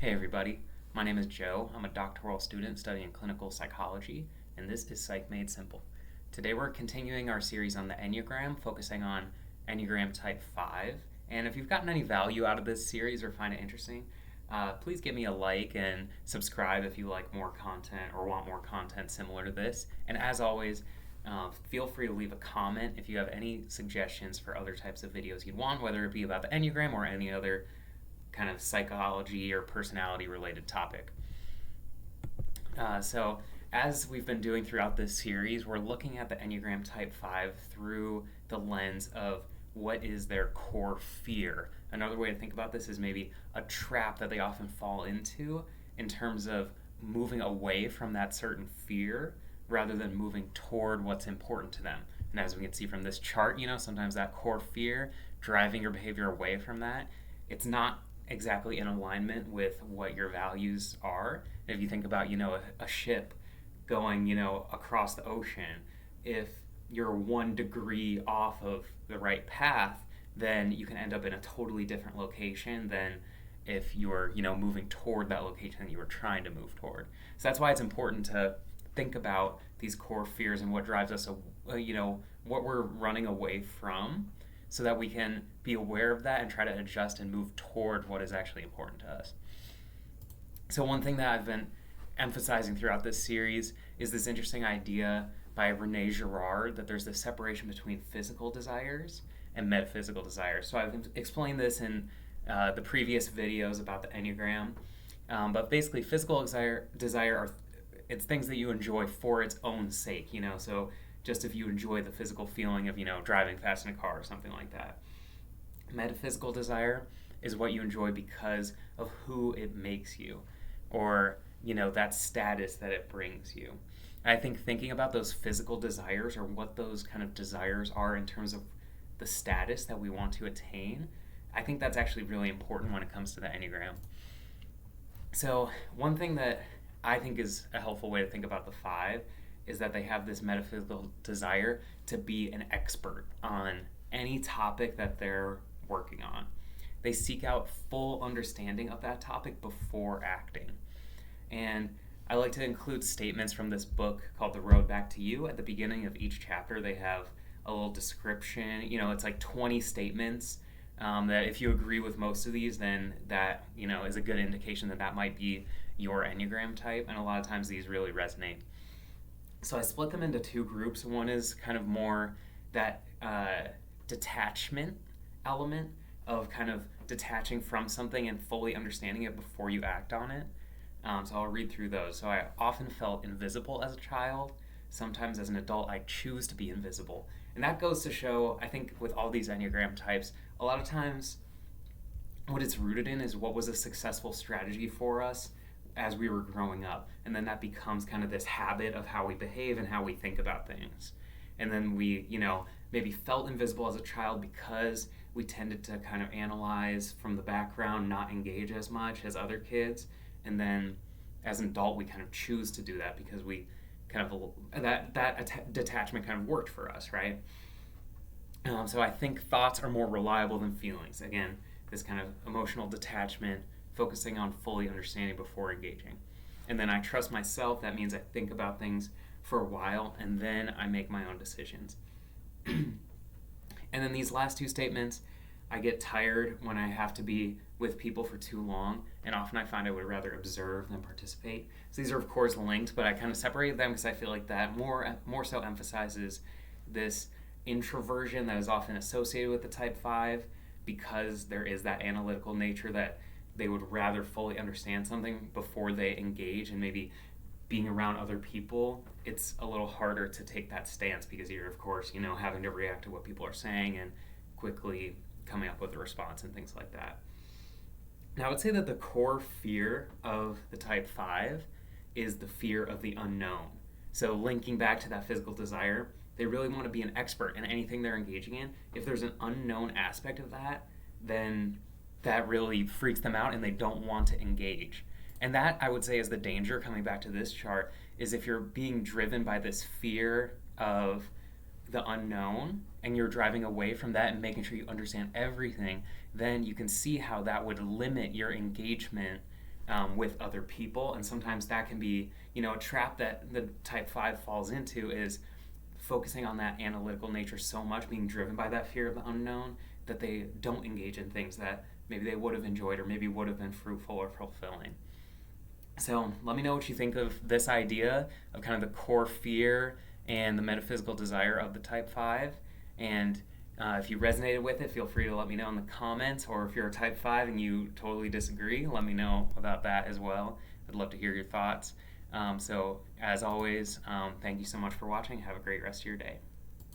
Hey everybody, my name is Joe. I'm a doctoral student studying clinical psychology, and this is Psych Made Simple. Today we're continuing our series on the Enneagram, focusing on Enneagram Type 5. And if you've gotten any value out of this series or find it interesting, please give me a like and subscribe if you like more content or want more content similar to this. And as always, feel free to leave a comment if you have any suggestions for other types of videos you'd want, whether it be about the Enneagram or any other kind of psychology or personality related topic. So, as we've been doing throughout this series, we're looking at the Enneagram Type 5 through the lens of what is their core fear. Another way to think about this is maybe a trap that they often fall into in terms of moving away from that certain fear rather than moving toward what's important to them. And as we can see from this chart, sometimes that core fear driving your behavior away from that, it's not exactly in alignment with what your values are. If you think about, a ship going, across the ocean, if you're 1 degree off of the right path, then you can end up in a totally different location than if you're, moving toward that location that you were trying to move toward. So that's why it's important to think about these core fears and what drives us, what we're running away from, so that we can be aware of that and try to adjust and move toward what is actually important to us. So one thing that I've been emphasizing throughout this series is this interesting idea by Rene Girard that there's this separation between physical desires and metaphysical desires. So I've explained this in the previous videos about the Enneagram, but basically physical desire are it's things that you enjoy for its own sake, so just if you enjoy the physical feeling of, driving fast in a car or something like that. Metaphysical desire is what you enjoy because of who it makes you, or, that status that it brings you. I think thinking about those physical desires or what those kind of desires are in terms of the status that we want to attain, I think that's actually really important when it comes to the Enneagram. So one thing that I think is a helpful way to think about the 5 is that they have this metaphysical desire to be an expert on any topic that they're working on. They seek out full understanding of that topic before acting. And I like to include statements from this book called The Road Back to You. At the beginning of each chapter, they have a little description. It's like 20 statements that if you agree with most of these, then that, is a good indication that that might be your Enneagram type. And a lot of times these really resonate. So I split them into 2 groups. One is kind of more that detachment element of kind of detaching from something and fully understanding it before you act on it. So I'll read through those. So I often felt invisible as a child. Sometimes as an adult, I choose to be invisible. And that goes to show, I think, with all these Enneagram types, a lot of times what it's rooted in is what was a successful strategy for us as we were growing up. And then that becomes kind of this habit of how we behave and how we think about things. And then we, maybe felt invisible as a child because we tended to kind of analyze from the background, not engage as much as other kids. And then as an adult, we kind of choose to do that because we kind of, that detachment kind of worked for us, right? So I think thoughts are more reliable than feelings. Again, this kind of emotional detachment, focusing on fully understanding before engaging. And then I trust myself. That means I think about things for a while and then I make my own decisions. And then these last 2 statements, I get tired when I have to be with people for too long, and often I find I would rather observe than participate. So these are of course linked, but I kind of separated them because I feel like that more so emphasizes this introversion that is often associated with the Type 5, because there is that analytical nature that they would rather fully understand something before they engage, and maybe being around other people, it's a little harder to take that stance because you're, of course, having to react to what people are saying and quickly coming up with a response and things like that. Now, I would say that the core fear of the Type 5 is the fear of the unknown. So linking back to that physical desire, they really want to be an expert in anything they're engaging in. If there's an unknown aspect of that, then that really freaks them out and they don't want to engage. And that, I would say, is the danger, coming back to this chart, is if you're being driven by this fear of the unknown and you're driving away from that and making sure you understand everything, then you can see how that would limit your engagement with other people. And sometimes that can be, a trap that the type 5 falls into is focusing on that analytical nature so much, being driven by that fear of the unknown, that they don't engage in things that maybe they would have enjoyed or maybe would have been fruitful or fulfilling. So let me know what you think of this idea of kind of the core fear and the metaphysical desire of the type 5. And if you resonated with it, feel free to let me know in the comments. Or if you're a type 5 and you totally disagree, let me know about that as well. I'd love to hear your thoughts. So as always, thank you so much for watching. Have a great rest of your day.